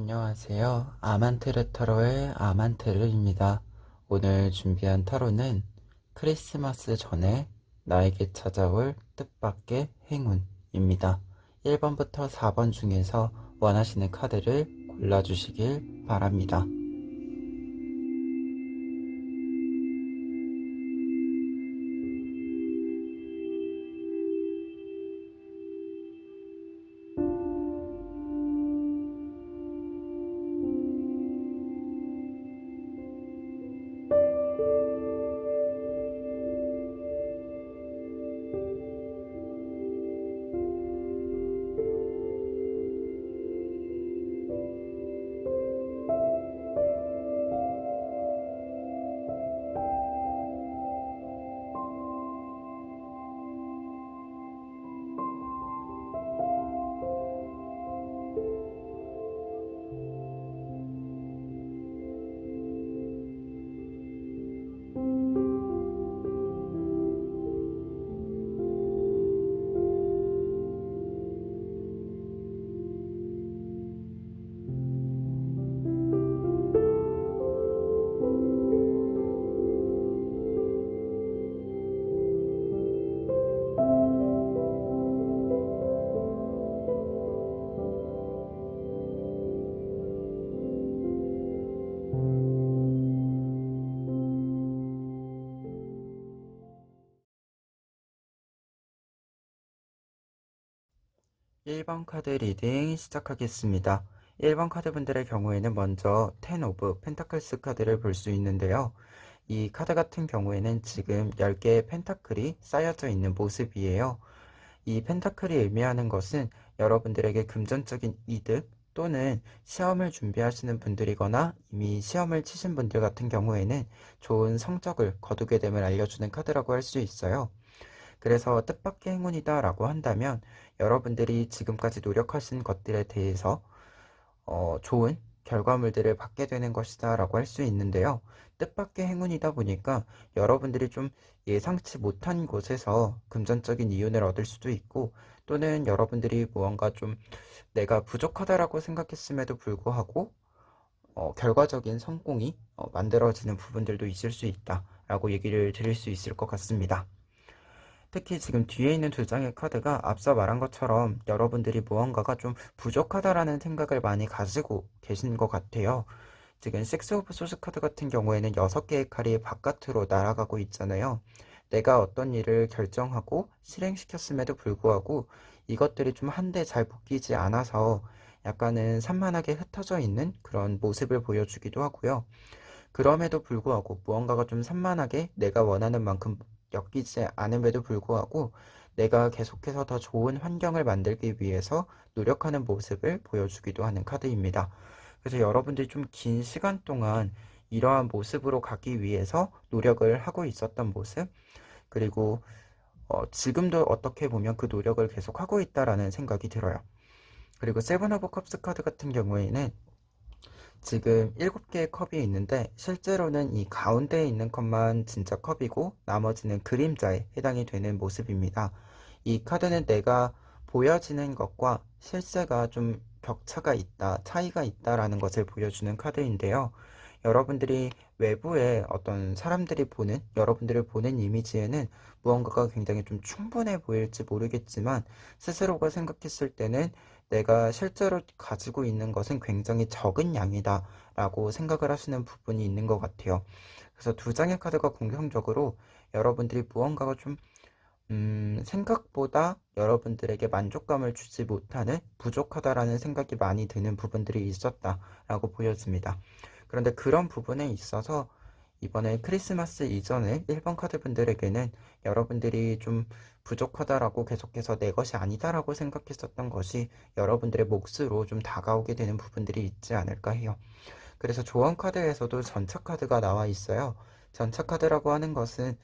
안녕하세요. 아만테르 타로의 아만테르입니다. 오늘 준비한 타로는 크리스마스 전에 나에게 찾아올 뜻밖의 행운입니다. 1번부터 4번 중에서 원하시는 카드를 골라주시길 바랍니다. 1번 카드 리딩 시작하겠습니다. 1번 카드분들의 경우에는 먼저 10 오브 펜타클스 카드를 볼 수 있는데요. 이 카드 같은 경우에는 지금 10개의 펜타클이 쌓여져 있는 모습이에요. 이 펜타클이 의미하는 것은 여러분들에게 금전적인 이득 또는 시험을 준비하시는 분들이거나 이미 시험을 치신 분들 같은 경우에는 좋은 성적을 거두게 됨을 알려주는 카드라고 할 수 있어요. 그래서 뜻밖의 행운이다 라고 한다면 여러분들이 지금까지 노력하신 것들에 대해서 좋은 결과물들을 받게 되는 것이다 라고 할 수 있는데요. 뜻밖의 행운이다 보니까 여러분들이 좀 예상치 못한 곳에서 금전적인 이윤을 얻을 수도 있고, 또는 여러분들이 무언가 좀 내가 부족하다라고 생각했음에도 불구하고 결과적인 성공이 만들어지는 부분들도 있을 수 있다 라고 얘기를 드릴 수 있을 것 같습니다. 특히 지금 뒤에 있는 두 장의 카드가 앞서 말한 것처럼 여러분들이 무언가가 좀 부족하다라는 생각을 많이 가지고 계신 것 같아요. 지금 식스 오브 소스 카드 같은 경우에는 6개의 칼이 바깥으로 날아가고 있잖아요. 내가 어떤 일을 결정하고 실행시켰음에도 불구하고 이것들이 좀 한데 잘 묶이지 않아서 약간은 산만하게 흩어져 있는 그런 모습을 보여주기도 하고요. 그럼에도 불구하고 무언가가 좀 산만하게 내가 원하는 만큼 엮이지 않음에도 불구하고 내가 계속해서 더 좋은 환경을 만들기 위해서 노력하는 모습을 보여주기도 하는 카드입니다. 그래서 여러분들이 좀 긴 시간 동안 이러한 모습으로 가기 위해서 노력을 하고 있었던 모습, 그리고 지금도 어떻게 보면 그 노력을 계속 하고 있다라는 생각이 들어요. 그리고 세븐 오브 컵스 카드 같은 경우에는 지금 7개의 컵이 있는데 실제로는 이 가운데에 있는 컵만 진짜 컵이고 나머지는 그림자에 해당이 되는 모습입니다. 이 카드는 내가 보여지는 것과 실제가 좀 격차가 있다, 차이가 있다라는 것을 보여주는 카드인데요. 여러분들이 외부에 어떤 사람들이 보는, 여러분들을 보는 이미지에는 무언가가 굉장히 좀 충분해 보일지 모르겠지만 스스로가 생각했을 때는 내가 실제로 가지고 있는 것은 굉장히 적은 양이다 라고 생각을 하시는 부분이 있는 것 같아요. 그래서 두 장의 카드가 공통적으로 여러분들이 무언가가 좀 생각보다 여러분들에게 만족감을 주지 못하는 부족하다라는 생각이 많이 드는 부분들이 있었다라고 보여집니다. 그런데 그런 부분에 있어서 이번에 크리스마스 이전에 1번 카드 분들에게는 여러분들이 좀 부족하다라고 계속해서 내 것이 아니다라고 생각했었던 것이 여러분들의 몫으로 좀 다가오게 되는 부분들이 있지 않을까 해요. 그래서 조언 카드에서도 전차 카드가 나와 있어요. 전차 카드라고 하는 것은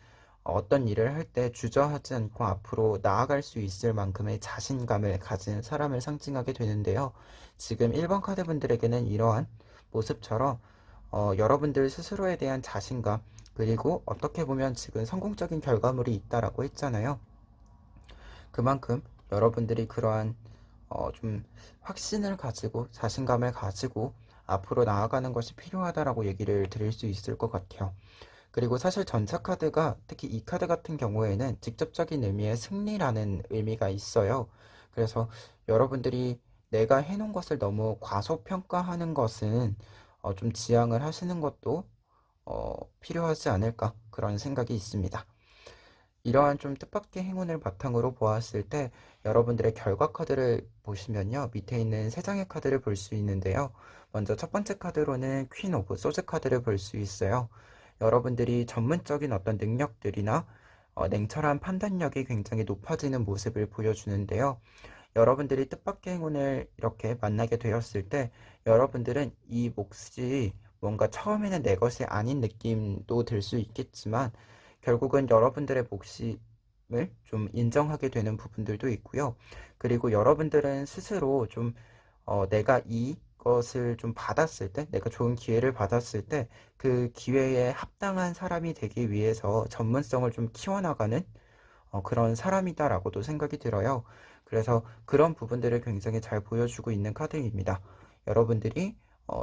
어떤 일을 할 때 주저하지 않고 앞으로 나아갈 수 있을 만큼의 자신감을 가진 사람을 상징하게 되는데요. 지금 1번 카드 분들에게는 이러한 모습처럼 여러분들 스스로에 대한 자신감, 그리고 어떻게 보면 지금 성공적인 결과물이 있다라고 했잖아요. 그만큼 여러분들이 그러한 좀 확신을 가지고 자신감을 가지고 앞으로 나아가는 것이 필요하다라고 얘기를 드릴 수 있을 것 같아요. 그리고 사실 전차 카드가 특히 이 카드 같은 경우에는 직접적인 의미의 승리라는 의미가 있어요. 그래서 여러분들이 내가 해놓은 것을 너무 과소평가하는 것은 좀 지양을 하시는 것도 필요하지 않을까 그런 생각이 있습니다. 이러한 좀 뜻밖의 행운을 바탕으로 보았을 때 여러분들의 결과 카드를 보시면요. 밑에 있는 세 장의 카드를 볼 수 있는데요. 먼저 첫 번째 카드로는 퀸 오브 소즈 카드를 볼 수 있어요. 여러분들이 전문적인 어떤 능력들이나 냉철한 판단력이 굉장히 높아지는 모습을 보여주는데요. 여러분들이 뜻밖의 행운을 이렇게 만나게 되었을 때 여러분들은 이 몫이 뭔가 처음에는 내 것이 아닌 느낌도 들 수 있겠지만 결국은 여러분들의 몫임을 좀 인정하게 되는 부분들도 있고요. 그리고 여러분들은 스스로 좀 내가 이것을 좀 받았을 때, 내가 좋은 기회를 받았을 때 그 기회에 합당한 사람이 되기 위해서 전문성을 좀 키워나가는 그런 사람이다라고도 생각이 들어요. 그래서 그런 부분들을 굉장히 잘 보여주고 있는 카드입니다. 여러분들이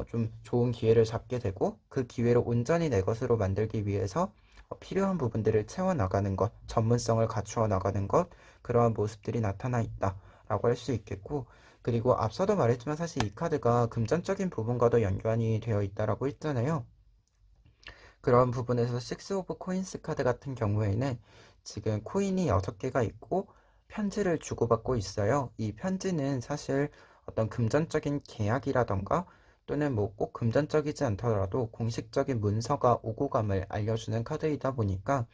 좀 좋은 기회를 잡게 되고 그 기회를 온전히 내 것으로 만들기 위해서 필요한 부분들을 채워나가는 것, 전문성을 갖추어 나가는 것, 그러한 모습들이 나타나 있다라고 할 수 있겠고, 그리고 앞서도 말했지만 사실 이 카드가 금전적인 부분과도 연관이 되어 있다라고 했잖아요. 그런 부분에서 식스 오브 코인스 카드 같은 경우에는 지금 코인이 6개가 있고 편지를 주고받고 있어요. 이 편지는 사실 어떤 금전적인 계약이라던가 또는 뭐 꼭 금전적이지 않더라도 공식적인 문서가 오고 감을 알려주는 카드이다 보니까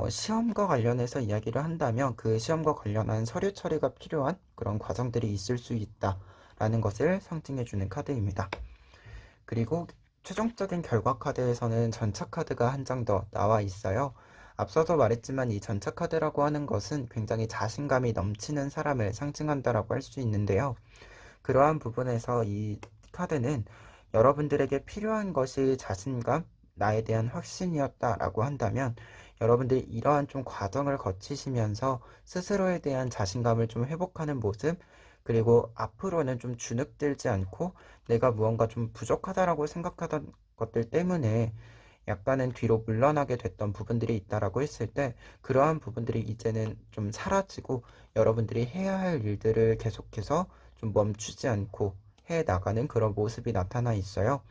시험과 관련해서 이야기를 한다면 그 시험과 관련한 서류 처리가 필요한 그런 과정들이 있을 수 있다라는 것을 상징해주는 카드입니다. 그리고 최종적인 결과 카드에서는 전차 카드가 한 장 더 나와 있어요. 앞서도 말했지만 이 전차 카드라고 하는 것은 굉장히 자신감이 넘치는 사람을 상징한다라고 할 수 있는데요. 그러한 부분에서 이 카드는 여러분들에게 필요한 것이 자신감, 나에 대한 확신이었다라고 한다면 여러분들이 이러한 좀 과정을 거치시면서 스스로에 대한 자신감을 좀 회복하는 모습, 그리고 앞으로는 좀 주눅들지 않고 내가 무언가 좀 부족하다라고 생각하던 것들 때문에 약간은 뒤로 물러나게 됐던 부분들이 있다라고 했을 때 그러한 부분들이 이제는 좀 사라지고 여러분들이 해야 할 일들을 계속해서 좀 멈추지 않고 해 나가는 그런 모습이 나타나 있어요.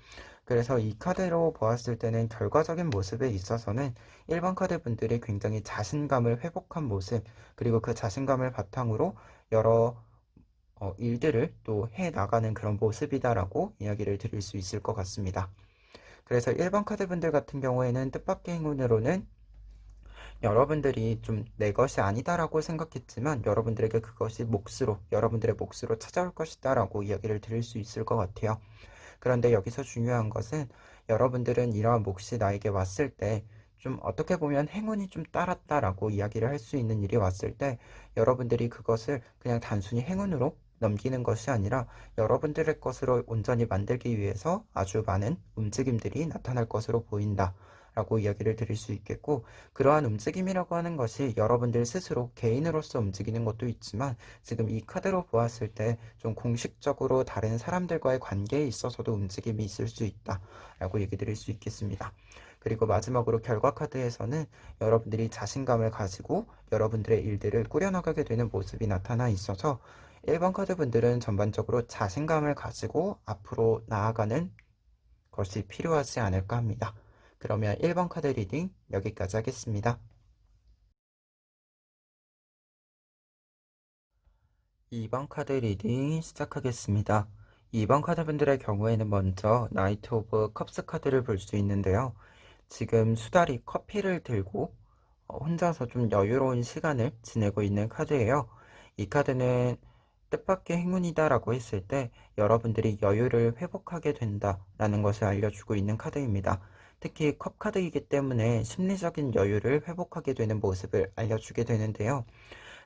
그래서 이 카드로 보았을 때는 결과적인 모습에 있어서는 1번 카드 분들이 굉장히 자신감을 회복한 모습, 그리고 그 자신감을 바탕으로 여러 일들을 또 해 나가는 그런 모습이다라고 이야기를 드릴 수 있을 것 같습니다. 그래서 1번 카드 분들 같은 경우에는 뜻밖의 행운으로는 여러분들이 좀 내 것이 아니다라고 생각했지만 여러분들에게 그것이 몫으로, 여러분들의 몫으로 찾아올 것이다라고 이야기를 드릴 수 있을 것 같아요. 그런데 여기서 중요한 것은 여러분들은 이러한 몫이 나에게 왔을 때 좀 어떻게 보면 행운이 좀 따랐다라고 이야기를 할 수 있는 일이 왔을 때 여러분들이 그것을 그냥 단순히 행운으로 넘기는 것이 아니라 여러분들의 것으로 온전히 만들기 위해서 아주 많은 움직임들이 나타날 것으로 보인다. 라고 이야기를 드릴 수 있겠고, 그러한 움직임이라고 하는 것이 여러분들 스스로 개인으로서 움직이는 것도 있지만 지금 이 카드로 보았을 때 좀 공식적으로 다른 사람들과의 관계에 있어서도 움직임이 있을 수 있다 라고 얘기 드릴 수 있겠습니다. 그리고 마지막으로 결과 카드에서는 여러분들이 자신감을 가지고 여러분들의 일들을 꾸려나가게 되는 모습이 나타나 있어서 1번 카드 분들은 전반적으로 자신감을 가지고 앞으로 나아가는 것이 필요하지 않을까 합니다. 그러면 1번 카드 리딩 여기까지 하겠습니다. 2번 카드 리딩 시작하겠습니다. 2번 카드 분들의 경우에는 먼저 나이트 오브 컵스 카드를 볼 수 있는데요. 지금 수다리 커피를 들고 혼자서 좀 여유로운 시간을 지내고 있는 카드예요. 이 카드는 뜻밖의 행운이다라고 했을 때 여러분들이 여유를 회복하게 된다라는 것을 알려주고 있는 카드입니다. 특히 컵 카드이기 때문에 심리적인 여유를 회복하게 되는 모습을 알려주게 되는데요.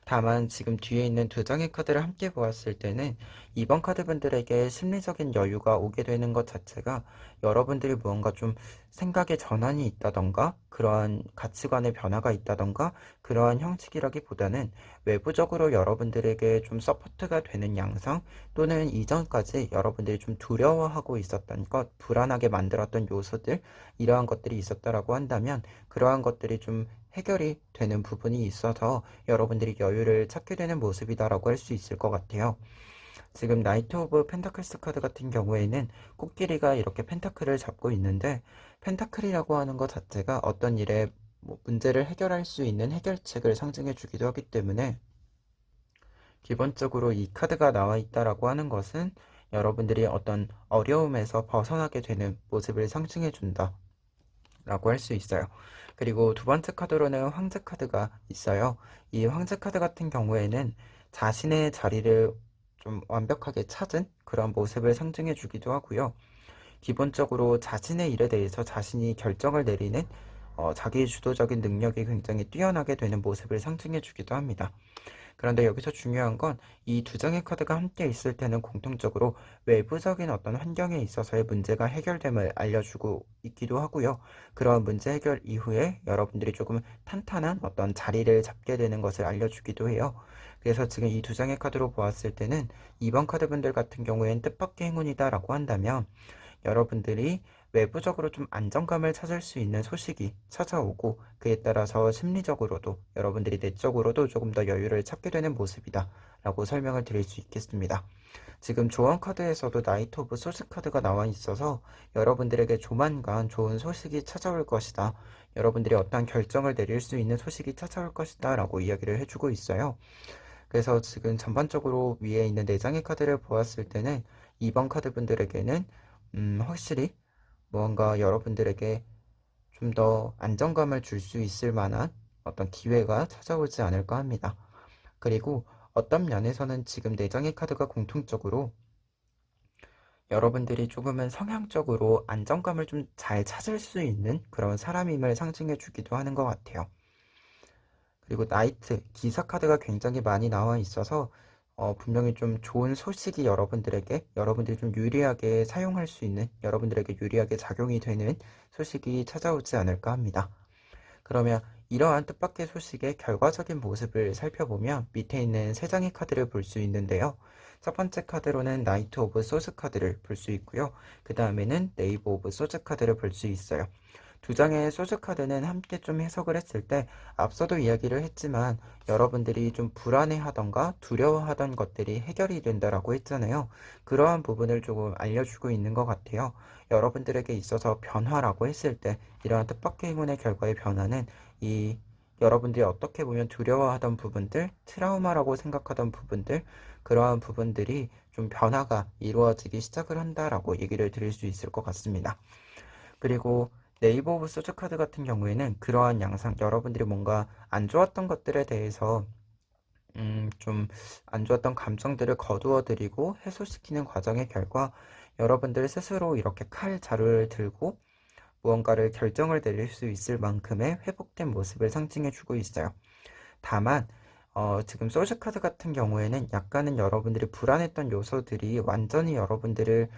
다만 지금 뒤에 있는 두 장의 카드를 함께 보았을 때는 이번 카드분들에게 심리적인 여유가 오게 되는 것 자체가 여러분들이 무언가 좀 생각의 전환이 있다던가 그러한 가치관의 변화가 있다던가 그러한 형식이라기보다는 외부적으로 여러분들에게 좀 서포트가 되는 양상, 또는 이전까지 여러분들이 좀 두려워하고 있었던 것, 불안하게 만들었던 요소들, 이러한 것들이 있었다라고 한다면 그러한 것들이 좀 해결이 되는 부분이 있어서 여러분들이 여유를 찾게 되는 모습이다라고 할 수 있을 것 같아요. 지금 나이트 오브 펜타클스 카드 같은 경우에는 코끼리가 이렇게 펜타클을 잡고 있는데, 펜타클이라고 하는 것 자체가 어떤 일에 문제를 해결할 수 있는 해결책을 상징해 주기도 하기 때문에, 기본적으로 이 카드가 나와 있다라고 하는 것은 여러분들이 어떤 어려움에서 벗어나게 되는 모습을 상징해 준다 라고 할 수 있어요. 그리고 두 번째 카드로는 황제 카드가 있어요. 이 황제 카드 같은 경우에는 자신의 자리를 좀 완벽하게 찾은 그런 모습을 상징해 주기도 하고요. 기본적으로 자신의 일에 대해서 자신이 결정을 내리는 자기 주도적인 능력이 굉장히 뛰어나게 되는 모습을 상징해 주기도 합니다. 그런데 여기서 중요한 건 이 두 장의 카드가 함께 있을 때는 공통적으로 외부적인 어떤 환경에 있어서의 문제가 해결됨을 알려주고 있기도 하고요. 그런 문제 해결 이후에 여러분들이 조금 탄탄한 어떤 자리를 잡게 되는 것을 알려주기도 해요. 그래서 지금 이 두 장의 카드로 보았을 때는 이번 카드분들 같은 경우엔 뜻밖의 행운이다라고 한다면, 여러분들이 외부적으로 좀 안정감을 찾을 수 있는 소식이 찾아오고, 그에 따라서 심리적으로도 여러분들이 내적으로도 조금 더 여유를 찾게 되는 모습이다 라고 설명을 드릴 수 있겠습니다. 지금 조언 카드에서도 나이트 오브 소스 카드가 나와 있어서 여러분들에게 조만간 좋은 소식이 찾아올 것이다, 여러분들이 어떠한 결정을 내릴 수 있는 소식이 찾아올 것이다 라고 이야기를 해주고 있어요. 그래서 지금 전반적으로 위에 있는 4장의 카드를 보았을 때는 이번 카드 분들에게는 확실히 무언가 여러분들에게 좀 더 안정감을 줄 수 있을 만한 어떤 기회가 찾아오지 않을까 합니다. 그리고 어떤 면에서는 지금 4장의 카드가 공통적으로 여러분들이 조금은 성향적으로 안정감을 좀 잘 찾을 수 있는 그런 사람임을 상징해 주기도 하는 것 같아요. 그리고 나이트, 기사 카드가 굉장히 많이 나와 있어서 분명히 좀 좋은 소식이 여러분들이 좀 유리하게 사용할 수 있는, 여러분들에게 유리하게 작용이 되는 소식이 찾아오지 않을까 합니다. 그러면 이러한 뜻밖의 소식의 결과적인 모습을 살펴보면 밑에 있는 3장의 카드를 볼 수 있는데요. 첫 번째 카드로는 나이트 오브 소스 카드를 볼 수 있고요. 그 다음에는 네이버 오브 소스 카드를 볼 수 있어요. 두 장의 소스 카드는 함께 좀 해석을 했을 때, 앞서도 이야기를 했지만 여러분들이 좀 불안해하던가 두려워하던 것들이 해결이 된다라고 했잖아요. 그러한 부분을 조금 알려주고 있는 것 같아요. 여러분들에게 있어서 변화라고 했을 때, 이러한 뜻밖의 행운의 결과의 변화는 이 여러분들이 어떻게 보면 두려워하던 부분들, 트라우마라고 생각하던 부분들, 그러한 부분들이 좀 변화가 이루어지기 시작을 한다라고 얘기를 드릴 수 있을 것 같습니다. 그리고 네이버 오브 소드 카드 같은 경우에는 그러한 양상, 여러분들이 뭔가 안 좋았던 것들에 대해서 좀 안 좋았던 감정들을 거두어 드리고 해소시키는 과정의 결과, 여러분들 스스로 이렇게 칼 자루를 들고 무언가를 결정을 내릴 수 있을 만큼의 회복된 모습을 상징해 주고 있어요. 다만 지금 소울카드 같은 경우에는 약간은 여러분들이 불안했던 요소들이 완전히 여러분들을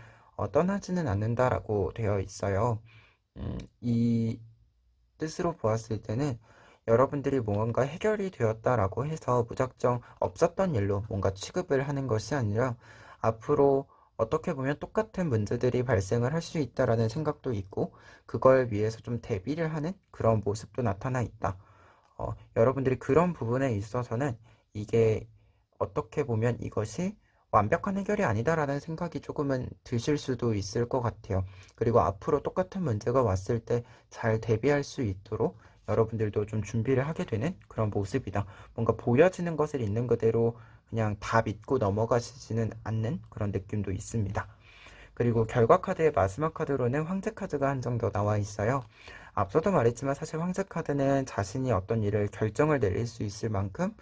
떠나지는 않는다라고 되어 있어요. 이 뜻으로 보았을 때는 여러분들이 뭔가 해결이 되었다라고 해서 무작정 없었던 일로 뭔가 취급을 하는 것이 아니라, 앞으로 어떻게 보면 똑같은 문제들이 발생을 할 수 있다라는 생각도 있고, 그걸 위해서 좀 대비를 하는 그런 모습도 나타나 있다. 여러분들이 그런 부분에 있어서는 이게 어떻게 보면 이것이 완벽한 해결이 아니다라는 생각이 조금은 드실 수도 있을 것 같아요. 그리고 앞으로 똑같은 문제가 왔을 때 잘 대비할 수 있도록 여러분들도 좀 준비를 하게 되는 그런 모습이다. 뭔가 보여지는 것을 있는 그대로 그냥 다 믿고 넘어가시지는 않는 그런 느낌도 있습니다. 그리고 결과 카드의 마지막 카드로는 황제 카드가 한 장 더 나와 있어요. 앞서도 말했지만 사실 황제 카드는 자신이 어떤 일을 결정을 내릴 수 있을 만큼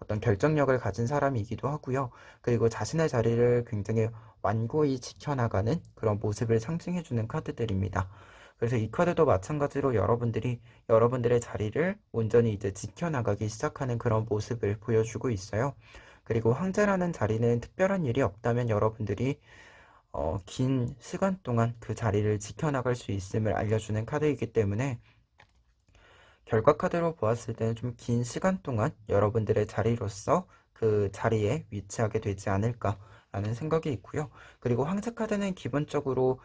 어떤 결정력을 가진 사람이기도 하고요. 그리고 자신의 자리를 굉장히 완고히 지켜나가는 그런 모습을 상징해주는 카드들입니다. 그래서 이 카드도 마찬가지로 여러분들이 여러분들의 자리를 온전히 이제 지켜나가기 시작하는 그런 모습을 보여주고 있어요. 그리고 황제라는 자리는 특별한 일이 없다면 여러분들이 긴 시간 동안 그 자리를 지켜나갈 수 있음을 알려주는 카드이기 때문에, 결과 카드로 보았을 때는 좀 긴 시간 동안 여러분들의 자리로서 그 자리에 위치하게 되지 않을까라는 생각이 있고요. 그리고 황제 카드는 기본적으로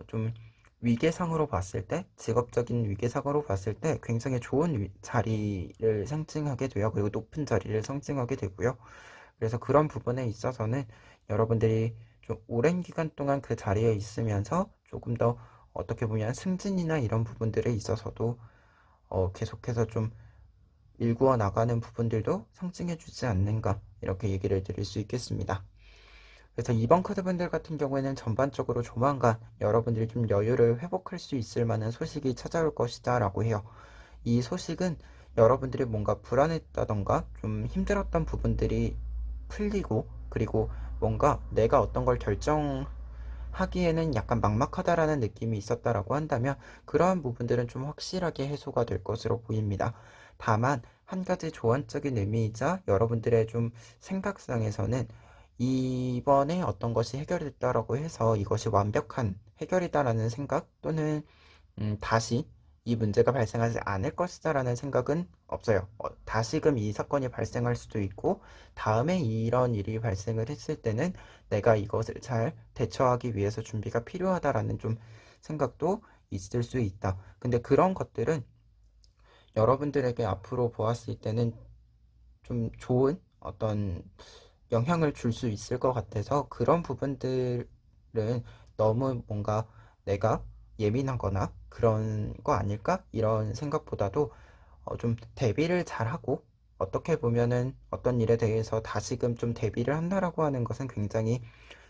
좀 위계상으로 봤을 때, 직업적인 위계상으로 봤을 때 굉장히 좋은 자리를 상징하게 돼요. 그리고 높은 자리를 상징하게 되고요. 그래서 그런 부분에 있어서는 여러분들이 좀 오랜 기간 동안 그 자리에 있으면서 조금 더 어떻게 보면 승진이나 이런 부분들에 있어서도 계속해서 좀 일구어 나가는 부분들도 상징해 주지 않는가 이렇게 얘기를 드릴 수 있겠습니다. 그래서 2번 카드분들 같은 경우에는 전반적으로 조만간 여러분들이 좀 여유를 회복할 수 있을 만한 소식이 찾아올 것이다 라고 해요. 이 소식은 여러분들이 뭔가 불안했다던가 좀 힘들었던 부분들이 풀리고, 그리고 뭔가 내가 어떤 걸 결정하기에는 약간 막막하다라는 느낌이 있었다라고 한다면 그러한 부분들은 좀 확실하게 해소가 될 것으로 보입니다. 다만 한 가지 조언적인 의미이자 여러분들의 좀 생각상에서는 이번에 어떤 것이 해결됐다라고 해서 이것이 완벽한 해결이다라는 생각, 또는 다시 이 문제가 발생하지 않을 것이다라는 생각은 없어요. 다시금 이 사건이 발생할 수도 있고, 다음에 이런 일이 발생을 했을 때는 내가 이것을 잘 대처하기 위해서 준비가 필요하다라는 좀 생각도 있을 수 있다. 근데 그런 것들은 여러분들에게 앞으로 보았을 때는 좀 좋은 어떤 영향을 줄 수 있을 것 같아서, 그런 부분들은 너무 뭔가 내가 예민하거나 그런 거 아닐까? 이런 생각보다도 좀 대비를 잘하고, 어떻게 보면은 어떤 일에 대해서 다시금 좀 대비를 한다라고 하는 것은 굉장히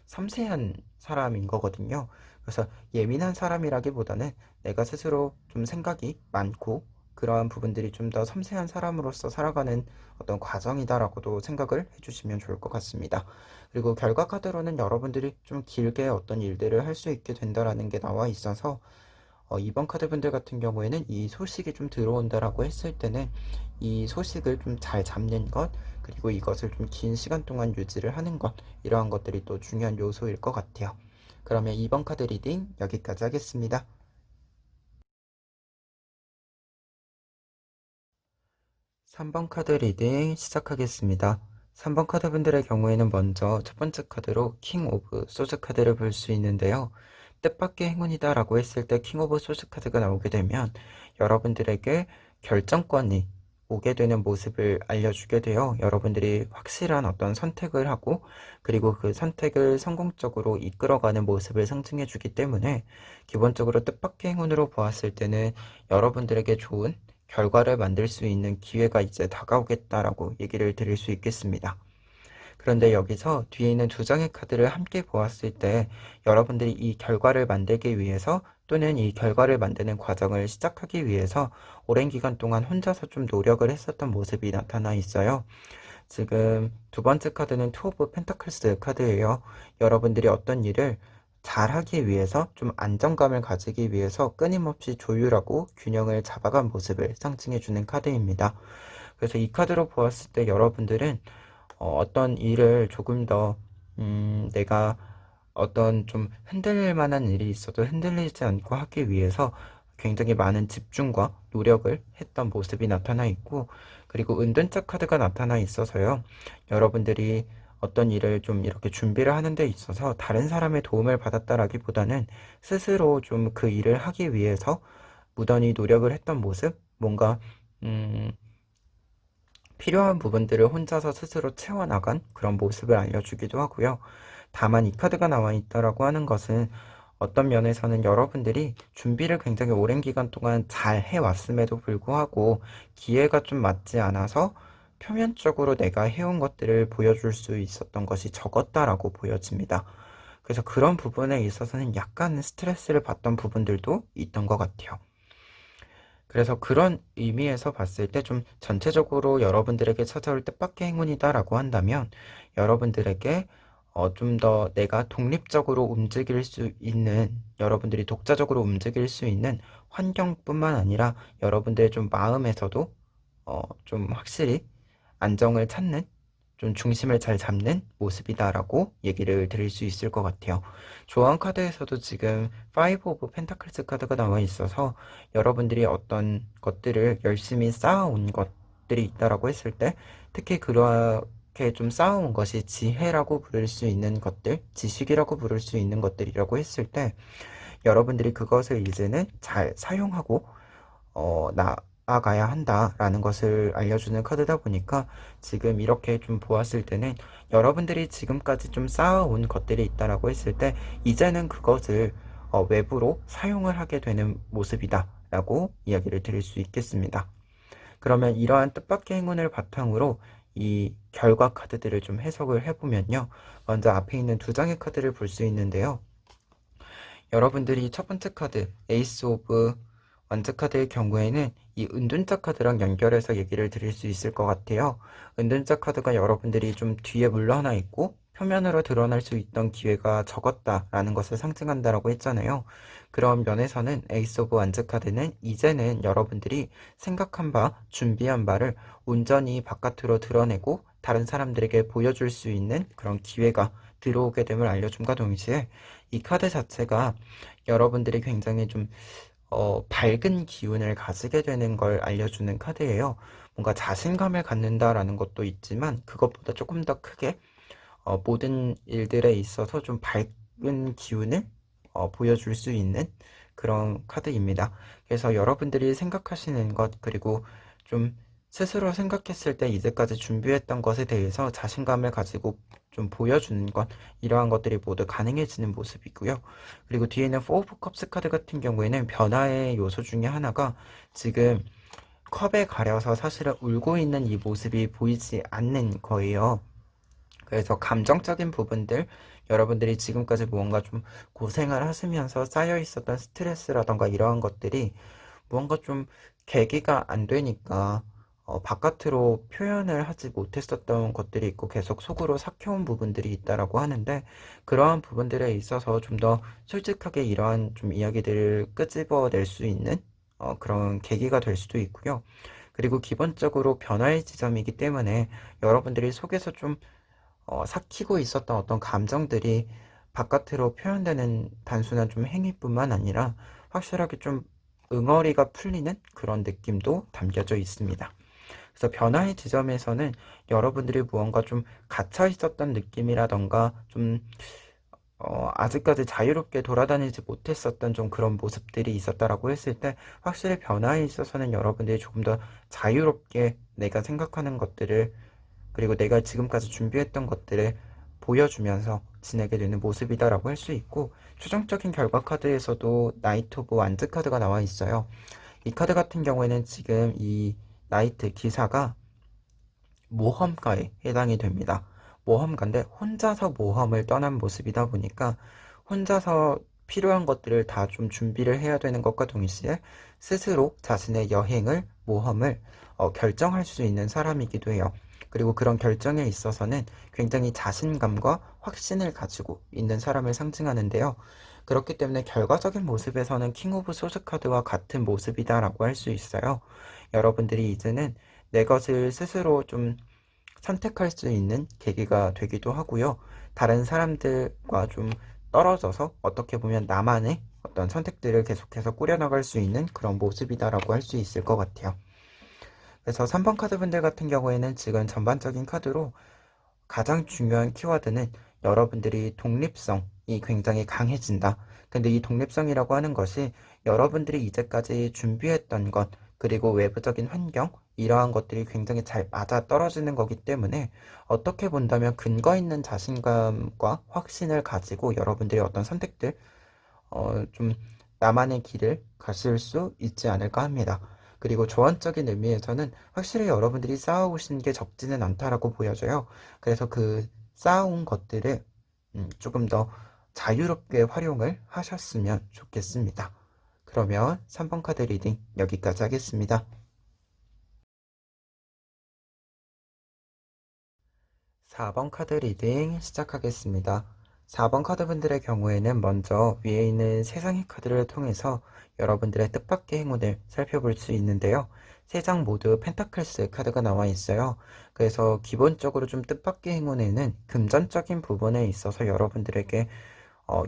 섬세한 사람인 거거든요. 그래서 예민한 사람이라기보다는 내가 스스로 좀 생각이 많고 그러한 부분들이 좀 더 섬세한 사람으로서 살아가는 어떤 과정이다라고도 생각을 해주시면 좋을 것 같습니다. 그리고 결과 카드로는 여러분들이 좀 길게 어떤 일들을 할 수 있게 된다라는 게 나와 있어서, 이번 카드분들 같은 경우에는 이 소식이 좀 들어온다라고 했을 때는 이 소식을 좀 잘 잡는 것, 그리고 이것을 좀 긴 시간 동안 유지를 하는 것, 이러한 것들이 또 중요한 요소일 것 같아요. 그러면 이번 카드 리딩 여기까지 하겠습니다. 3번 카드 리딩 시작하겠습니다. 3번 카드분들의 경우에는 먼저 첫 번째 카드로 킹 오브 소드 카드를 볼 수 있는데요. 뜻밖의 행운이다 라고 했을 때 킹 오브 소드 카드가 나오게 되면 여러분들에게 결정권이 오게 되는 모습을 알려주게 돼요. 여러분들이 확실한 어떤 선택을 하고, 그리고 그 선택을 성공적으로 이끌어가는 모습을 상징해 주기 때문에, 기본적으로 뜻밖의 행운으로 보았을 때는 여러분들에게 좋은 결과를 만들 수 있는 기회가 이제 다가오겠다라고 얘기를 드릴 수 있겠습니다. 그런데 여기서 뒤에 있는 두 장의 카드를 함께 보았을 때 여러분들이 이 결과를 만들기 위해서, 또는 이 결과를 만드는 과정을 시작하기 위해서 오랜 기간 동안 혼자서 좀 노력을 했었던 모습이 나타나 있어요. 지금 두 번째 카드는 투 오브 펜타클스 카드예요. 여러분들이 어떤 일을 잘하기 위해서, 좀 안정감을 가지기 위해서 끊임없이 조율하고 균형을 잡아간 모습을 상징해주는 카드입니다. 그래서 이 카드로 보았을 때 여러분들은 어떤 일을 조금 더 내가 어떤 좀 흔들릴 만한 일이 있어도 흔들리지 않고 하기 위해서 굉장히 많은 집중과 노력을 했던 모습이 나타나 있고, 그리고 은둔자 카드가 나타나 있어서요. 여러분들이 어떤 일을 좀 이렇게 준비를 하는 데 있어서 다른 사람의 도움을 받았다라기보다는 스스로 좀 그 일을 하기 위해서 무던히 노력을 했던 모습, 뭔가 음, 필요한 부분들을 혼자서 스스로 채워나간 그런 모습을 알려주기도 하고요. 다만 이 카드가 나와 있다라고 하는 것은 어떤 면에서는 여러분들이 준비를 굉장히 오랜 기간 동안 잘 해왔음에도 불구하고 기회가 좀 맞지 않아서 표면적으로 내가 해온 것들을 보여줄 수 있었던 것이 적었다라고 보여집니다. 그래서 그런 부분에 있어서는 약간 스트레스를 받던 부분들도 있던 것 같아요. 그래서 그런 의미에서 봤을 때 좀 전체적으로 여러분들에게 찾아올 뜻밖의 행운이다라고 한다면, 여러분들에게 좀 더 내가 독립적으로 움직일 수 있는, 여러분들이 독자적으로 움직일 수 있는 환경뿐만 아니라 여러분들의 좀 마음에서도 좀 확실히 안정을 찾는, 좀 중심을 잘 잡는 모습이다라고 얘기를 드릴 수 있을 것 같아요. 조언 카드에서도 지금 5 오브 펜타클스 카드가 나와 있어서 여러분들이 어떤 것들을 열심히 쌓아온 것들이 있다라고 했을 때, 특히 그렇게 좀 쌓아온 것이 지혜라고 부를 수 있는 것들, 지식이라고 부를 수 있는 것들이라고 했을 때, 여러분들이 그것을 이제는 잘 사용하고 나아가야 한다라는 것을 알려주는 카드다 보니까, 지금 이렇게 좀 보았을 때는 여러분들이 지금까지 좀 쌓아온 것들이 있다라고 했을 때, 이제는 그것을 외부로 사용을 하게 되는 모습이다 라고 이야기를 드릴 수 있겠습니다. 그러면 이러한 뜻밖의 행운을 바탕으로 이 결과 카드들을 좀 해석을 해보면요, 먼저 앞에 있는 두 장의 카드를 볼 수 있는데요, 여러분들이 첫 번째 카드 에이스 오브 원즈 카드의 경우에는 이 은둔자 카드랑 연결해서 얘기를 드릴 수 있을 것 같아요. 은둔자 카드가 여러분들이 좀 뒤에 물러나 있고 표면으로 드러날 수 있던 기회가 적었다라는 것을 상징한다라고 했잖아요. 그런 면에서는 에이스 오브 원즈 카드는 이제는 여러분들이 생각한 바, 준비한 바를 온전히 바깥으로 드러내고 다른 사람들에게 보여줄 수 있는 그런 기회가 들어오게 됨을 알려줌과 동시에, 이 카드 자체가 여러분들이 굉장히 좀 밝은 기운을 가지게 되는 걸 알려주는 카드예요. 뭔가 자신감을 갖는다라는 것도 있지만, 그것보다 조금 더 크게 모든 일들에 있어서 좀 밝은 기운을 보여줄 수 있는 그런 카드입니다. 그래서 여러분들이 생각하시는 것, 그리고 좀 스스로 생각했을 때 이제까지 준비했던 것에 대해서 자신감을 가지고 좀 보여주는 것, 이러한 것들이 모두 가능해지는 모습이고요. 그리고 뒤에는 4 오브 컵스 카드 같은 경우에는 변화의 요소 중에 하나가, 지금 컵에 가려서 사실은 울고 있는 이 모습이 보이지 않는 거예요. 그래서 감정적인 부분들, 여러분들이 지금까지 무언가 좀 고생을 하시면서 쌓여 있었던 스트레스라던가 이러한 것들이 무언가 좀 계기가 안 되니까 바깥으로 표현을 하지 못했었던 것들이 있고 계속 속으로 삭혀온 부분들이 있다라고 하는데, 그러한 부분들에 있어서 좀 더 솔직하게 이러한 좀 이야기들을 끄집어낼 수 있는 그런 계기가 될 수도 있고요. 그리고 기본적으로 변화의 지점이기 때문에 여러분들이 속에서 좀 삭히고 있었던 어떤 감정들이 바깥으로 표현되는 단순한 좀 행위뿐만 아니라 확실하게 좀 응어리가 풀리는 그런 느낌도 담겨져 있습니다. 그래서 변화의 지점에서는 여러분들이 무언가 좀 갇혀 있었던 느낌이라던가 좀 아직까지 자유롭게 돌아다니지 못했었던 좀 그런 모습들이 있었다라고 했을 때, 확실히 변화에 있어서는 여러분들이 조금 더 자유롭게 내가 생각하는 것들을, 그리고 내가 지금까지 준비했던 것들을 보여주면서 지내게 되는 모습이다라고 할 수 있고, 최종적인 결과 카드에서도 나이트 오브 완즈 카드가 나와 있어요. 이 카드 같은 경우에는 지금 이 나이트 기사가 모험가에 해당이 됩니다. 모험가인데 혼자서 모험을 떠난 모습이다 보니까, 혼자서 필요한 것들을 다 좀 준비를 해야 되는 것과 동시에 스스로 자신의 여행을, 모험을 결정할 수 있는 사람이기도 해요. 그리고 그런 결정에 있어서는 굉장히 자신감과 확신을 가지고 있는 사람을 상징하는데요. 그렇기 때문에 결과적인 모습에서는 킹 오브 소드 카드와 같은 모습이다라고 할 수 있어요. 여러분들이 이제는 내 것을 스스로 좀 선택할 수 있는 계기가 되기도 하고요. 다른 사람들과 좀 떨어져서 어떻게 보면 나만의 어떤 선택들을 계속해서 꾸려나갈 수 있는 그런 모습이다라고 할 수 있을 것 같아요. 그래서 3번 카드 분들 같은 경우에는 지금 전반적인 카드로 가장 중요한 키워드는 여러분들이 독립성이 굉장히 강해진다. 근데 이 독립성이라고 하는 것이 여러분들이 이제까지 준비했던 것, 그리고 외부적인 환경, 이러한 것들이 굉장히 잘 맞아 떨어지는 거기 때문에, 어떻게 본다면 근거 있는 자신감과 확신을 가지고 여러분들이 어떤 선택들, 좀 나만의 길을 가실 수 있지 않을까 합니다. 그리고 조언적인 의미에서는 확실히 여러분들이 쌓아오신 게 적지는 않다라고 보여져요. 그래서 그 쌓아온 것들을 조금 더 자유롭게 활용을 하셨으면 좋겠습니다. 그러면 3번 카드 리딩 여기까지 하겠습니다. 4번 카드 리딩 시작하겠습니다. 4번 카드 분들의 경우에는 먼저 위에 있는 세상의 카드를 통해서 여러분들의 뜻밖의 행운을 살펴볼 수 있는데요. 세 장 모두 펜타클스 카드가 나와 있어요. 그래서 기본적으로 좀 뜻밖의 행운에는 금전적인 부분에 있어서 여러분들에게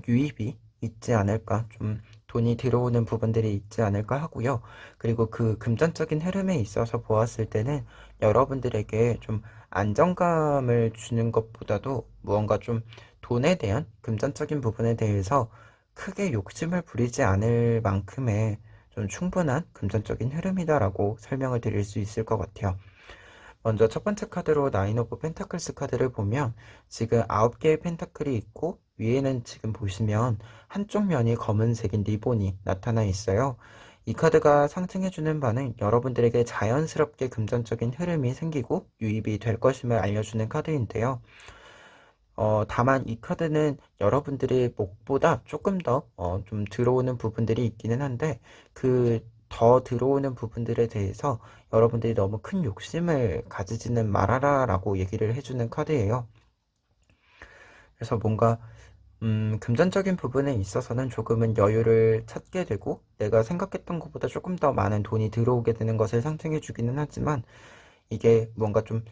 유입이 있지 않을까, 좀 돈이 들어오는 부분들이 있지 않을까 하고요. 그리고 그 금전적인 흐름에 있어서 보았을 때는 여러분들에게 좀 안정감을 주는 것보다도 무언가 좀 돈에 대한 금전적인 부분에 대해서 크게 욕심을 부리지 않을 만큼의 좀 충분한 금전적인 흐름이다라고 설명을 드릴 수 있을 것 같아요. 먼저 첫 번째 카드로 나인 오브 펜타클스 카드를 보면 지금 9개의 펜타클이 있고 위에는 지금 보시면 한쪽 면이 검은색인 리본이 나타나 있어요. 이 카드가 상징해주는 바는 여러분들에게 자연스럽게 금전적인 흐름이 생기고 유입이 될 것임을 알려주는 카드인데요. 다만 이 카드는 여러분들의 목보다 조금 더 좀 들어오는 부분들이 있기는 한데 그 더 들어오는 부분들에 대해서 여러분들이 너무 큰 욕심을 가지지는 말아라 라고 얘기를 해주는 카드예요. 그래서 뭔가 금전적인 부분에 있어서는 조금은 여유를 찾게 되고 내가 생각했던 것보다 조금 더 많은 돈이 들어오게 되는 것을 상징해 주기는 하지만 이게 뭔가 좀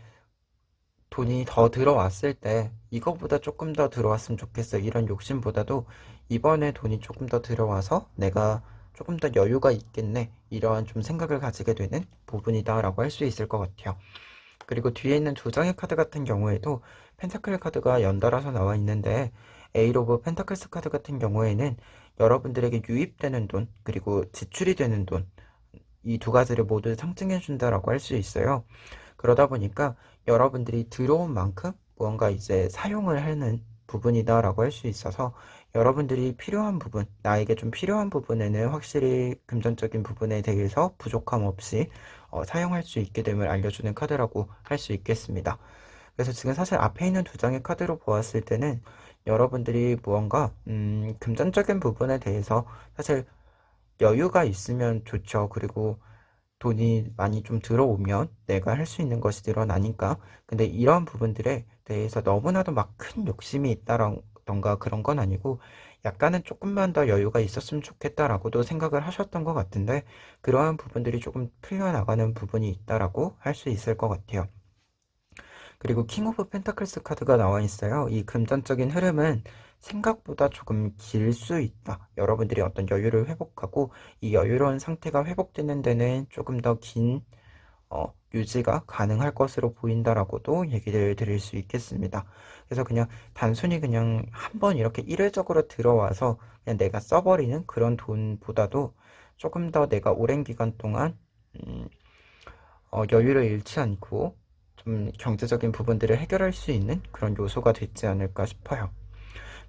돈이 더 들어왔을 때 이거보다 조금 더 들어왔으면 좋겠어 이런 욕심보다도 이번에 돈이 조금 더 들어와서 내가 조금 더 여유가 있겠네 이러한 좀 생각을 가지게 되는 부분이다 라고 할 수 있을 것 같아요. 그리고 뒤에 있는 두 장의 카드 같은 경우에도 펜타클 카드가 연달아서 나와 있는데 에잇 오브 펜타클스 카드 같은 경우에는 여러분들에게 유입되는 돈 그리고 지출이 되는 돈 이 두 가지를 모두 상징해 준다라고 할 수 있어요. 그러다 보니까 여러분들이 들어온 만큼 무언가 이제 사용을 하는 부분이다라고 할 수 있어서 여러분들이 필요한 부분, 나에게 좀 필요한 부분에는 확실히 금전적인 부분에 대해서 부족함 없이 사용할 수 있게 됨을 알려주는 카드라고 할 수 있겠습니다. 그래서 지금 사실 앞에 있는 두 장의 카드로 보았을 때는 여러분들이 무언가 금전적인 부분에 대해서 사실 여유가 있으면 좋죠. 그리고 돈이 많이 좀 들어오면 내가 할 수 있는 것이 늘어나니까. 근데 이런 부분들에 대해서 너무나도 막 큰 욕심이 있다던가 그런 건 아니고 약간은 조금만 더 여유가 있었으면 좋겠다라고도 생각을 하셨던 것 같은데 그러한 부분들이 조금 풀려나가는 부분이 있다라고 할 수 있을 것 같아요. 그리고 킹 오브 펜타클스 카드가 나와 있어요. 이 금전적인 흐름은 생각보다 조금 길 수 있다. 여러분들이 어떤 여유를 회복하고 이 여유로운 상태가 회복되는 데는 조금 더 긴 유지가 가능할 것으로 보인다라고도 얘기를 드릴 수 있겠습니다. 그래서 그냥 단순히 그냥 한번 이렇게 일회적으로 들어와서 그냥 내가 써버리는 그런 돈보다도 조금 더 내가 오랜 기간 동안 음, 여유를 잃지 않고 좀 경제적인 부분들을 해결할 수 있는 그런 요소가 되지 않을까 싶어요.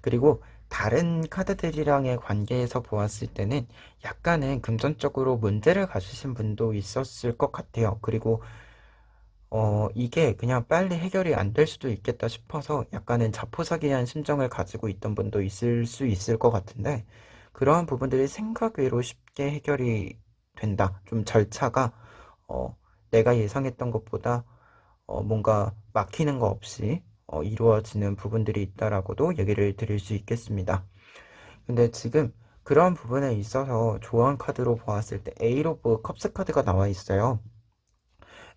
그리고 다른 카드들이랑의 관계에서 보았을 때는 약간은 금전적으로 문제를 가지신 분도 있었을 것 같아요. 그리고 이게 그냥 빨리 해결이 안 될 수도 있겠다 싶어서 약간은 자포자기한 심정을 가지고 있던 분도 있을 수 있을 것 같은데 그러한 부분들이 생각 외로 쉽게 해결이 된다. 좀 절차가 내가 예상했던 것보다 뭔가 막히는 거 없이 이루어지는 부분들이 있다라고도 얘기를 드릴 수 있겠습니다. 근데 지금 그런 부분에 있어서 조언 카드로 보았을 때 에잇 오브 컵스 카드가 나와 있어요.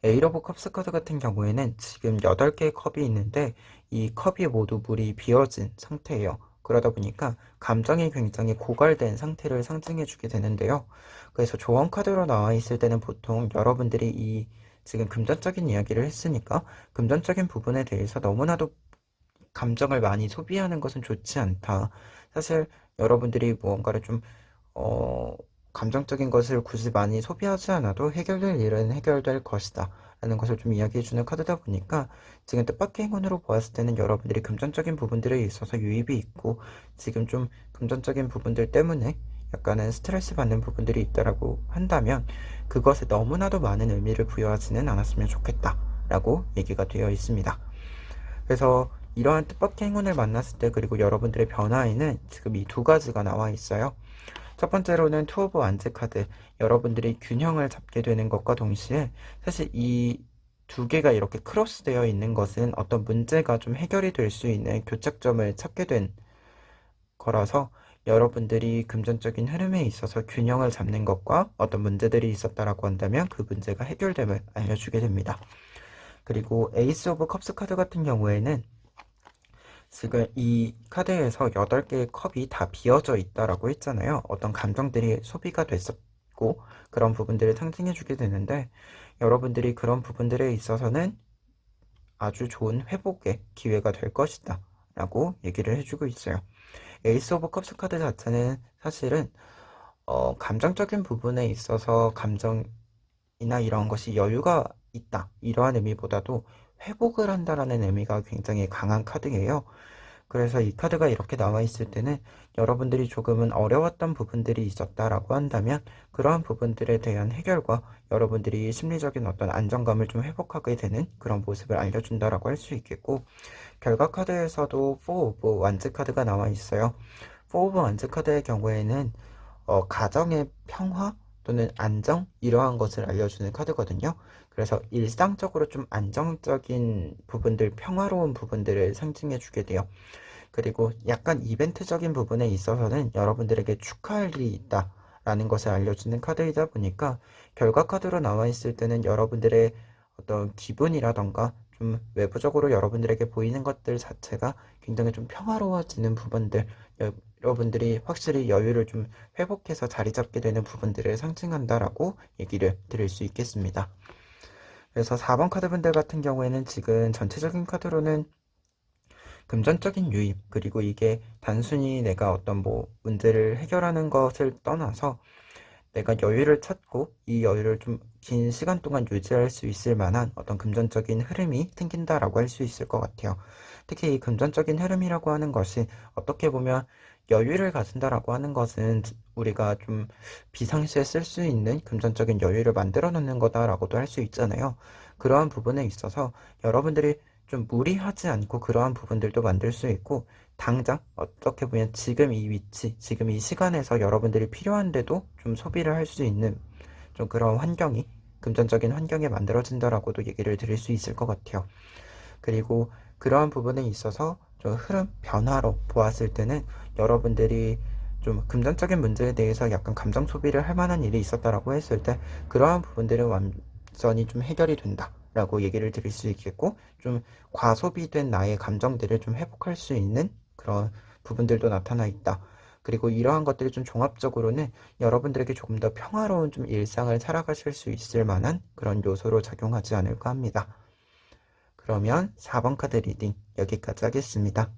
에잇 오브 컵스 카드 같은 경우에는 지금 8개의 컵이 있는데 이 컵이 모두 물이 비어진 상태예요. 그러다 보니까 감정이 굉장히 고갈된 상태를 상징해 주게 되는데요. 그래서 조언 카드로 나와 있을 때는 보통 여러분들이 이 지금 금전적인 이야기를 했으니까 금전적인 부분에 대해서 너무나도 감정을 많이 소비하는 것은 좋지 않다. 사실 여러분들이 무언가를 좀 어, 감정적인 것을 굳이 많이 소비하지 않아도 해결될 일은 해결될 것이다. 라는 것을 좀 이야기해주는 카드다 보니까 지금 뜻밖의 행운으로 보았을 때는 여러분들이 금전적인 부분들에 있어서 유입이 있고 지금 좀 금전적인 부분들 때문에 약간은 스트레스 받는 부분들이 있다라고 한다면 그것에 너무나도 많은 의미를 부여하지는 않았으면 좋겠다. 라고 얘기가 되어 있습니다. 그래서 이러한 뜻밖의 행운을 만났을 때 그리고 여러분들의 변화에는 지금 이 두 가지가 나와 있어요. 첫 번째로는 투 오브 완즈 카드 여러분들이 균형을 잡게 되는 것과 동시에 사실 이 두 개가 이렇게 크로스되어 있는 것은 어떤 문제가 좀 해결이 될 수 있는 교착점을 찾게 된 거라서 여러분들이 금전적인 흐름에 있어서 균형을 잡는 것과 어떤 문제들이 있었다라고 한다면 그 문제가 해결됨을 알려주게 됩니다. 그리고 에이스 오브 컵스 카드 같은 경우에는 지금 이 카드에서 8개의 컵이 다 비어져 있다라고 했잖아요. 어떤 감정들이 소비가 됐었고 그런 부분들을 상징해 주게 되는데 여러분들이 그런 부분들에 있어서는 아주 좋은 회복의 기회가 될 것이다 라고 얘기를 해주고 있어요. 에이스 오브 컵스 카드 자체는 사실은 감정적인 부분에 있어서 감정이나 이런 것이 여유가 있다 이러한 의미보다도 회복을 한다라는 의미가 굉장히 강한 카드예요. 그래서 이 카드가 이렇게 나와 있을 때는 여러분들이 조금은 어려웠던 부분들이 있었다라고 한다면 그러한 부분들에 대한 해결과 여러분들이 심리적인 어떤 안정감을 좀 회복하게 되는 그런 모습을 알려준다라고 할 수 있겠고, 결과 카드에서도 4 오브 완즈 카드가 나와 있어요. 4 오브 완즈 카드의 경우에는 가정의 평화 또는 안정 이러한 것을 알려주는 카드거든요. 그래서 일상적으로 좀 안정적인 부분들, 평화로운 부분들을 상징해 주게 돼요. 그리고 약간 이벤트적인 부분에 있어서는 여러분들에게 축하할 일이 있다 라는 것을 알려주는 카드이다 보니까 결과 카드로 나와 있을 때는 여러분들의 어떤 기분이라던가 좀 외부적으로 여러분들에게 보이는 것들 자체가 굉장히 좀 평화로워지는 부분들, 여러분들이 확실히 여유를 좀 회복해서 자리 잡게 되는 부분들을 상징한다라고 얘기를 드릴 수 있겠습니다. 그래서 4번 카드분들 같은 경우에는 지금 전체적인 카드로는 금전적인 유입, 그리고 이게 단순히 내가 어떤 뭐 문제를 해결하는 것을 떠나서 내가 여유를 찾고 이 여유를 좀 긴 시간 동안 유지할 수 있을 만한 어떤 금전적인 흐름이 생긴다라고 할 수 있을 것 같아요. 특히 이 금전적인 흐름이라고 하는 것이 어떻게 보면 여유를 가진다라고 하는 것은 우리가 좀 비상시에 쓸 수 있는 금전적인 여유를 만들어 놓는 거다라고도 할 수 있잖아요. 그러한 부분에 있어서 여러분들이 좀 무리하지 않고 그러한 부분들도 만들 수 있고, 당장 어떻게 보면 지금 이 위치, 지금 이 시간에서 여러분들이 필요한데도 좀 소비를 할 수 있는 좀 그런 환경이, 금전적인 환경이 만들어진다라고도 얘기를 드릴 수 있을 것 같아요. 그리고 그러한 부분에 있어서 좀 흐름 변화로 보았을 때는 여러분들이 좀 금전적인 문제에 대해서 약간 감정 소비를 할 만한 일이 있었다라고 했을 때 그러한 부분들은 완전히 좀 해결이 된다 라고 얘기를 드릴 수 있겠고, 좀 과소비된 나의 감정들을 좀 회복할 수 있는 그런 부분들도 나타나 있다. 그리고 이러한 것들이 좀 종합적으로는 여러분들에게 조금 더 평화로운 좀 일상을 살아가실 수 있을 만한 그런 요소로 작용하지 않을까 합니다. 그러면 4번 카드 리딩 여기까지 하겠습니다.